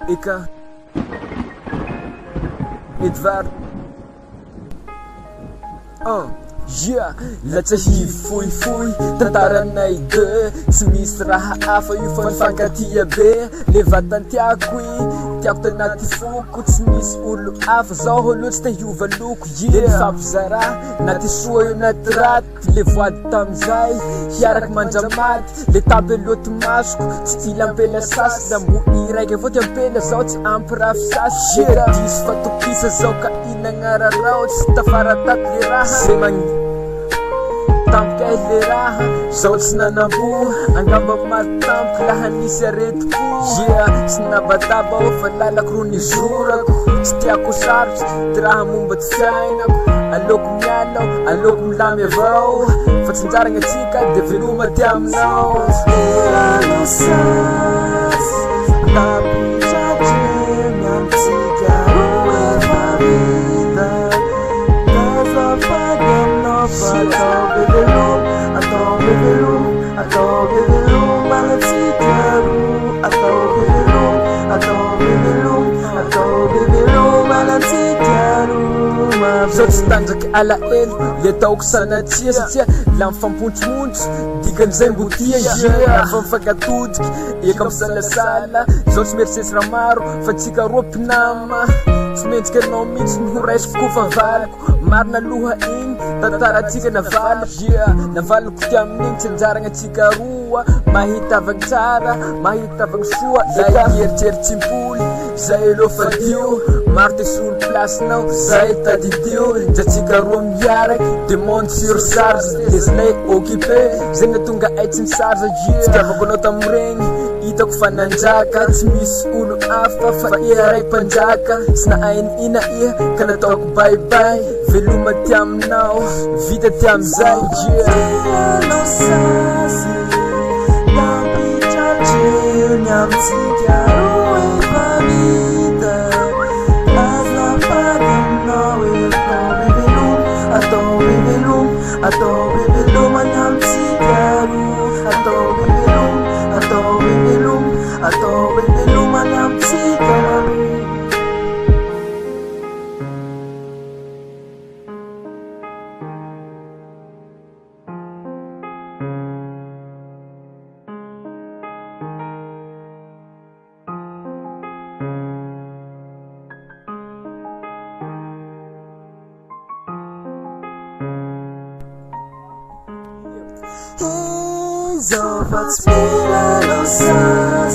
Eka Edvard Yeah, latsa hifoifoy tantaranay de tsy misy raha hafa io fa nifankatia be le vatantiako tiako tanaty foko tsy misy olo hafa zaho loatsy te hiova loko le mifampizara naty soa io naty raty le voady tamizay hiaraky mandramaty le tapeloty masoko tsy ila ampela sasy la mbo iraiky avao ty ampela zao tsy ampy rafisasy diso fatopisa zao ka inagnararao tsy tafarataty le raha tampikay le raha zao tsy nanambo angamba matampoky laha nisy aretiko tsy nabataba ao fa lalako ro nizorako tsy tiako sarotsy ty raha momba ty fiainako aloko miala aho aloko milamy avao fa tsy njaragna atsika de veloma ty aminao Zao tsy tanjaky alaelo le taoko sanatria satria la mifampontromontro dikan'izay mbo tia lafa mifankatodiky eka misalasala zao tsy mieritseritsy raha maro fa tsika roa mpinama tsy mentsika anao mihitsy nohoraisiko kofa valiko marina aloha igny tantaratsika navaliko ty amin'igny tsy anjaragna atsika roa mahitavagny tsara mahitavagny soa la hieritseritsy-impoly zay elo fadio maro te solo placenao zay tadidio jatsika roa miaraky de monde sur charge les lay occupé zay natonga ay tsy misarza fitiavako anao tamiregny hitako fa nanjaka tsy misy olo hafa fa iharay mpanjaka tsy nahainy ina iha ka nataoko baibay veloma ty aminao vita ty amizay He's over, it's me, I know,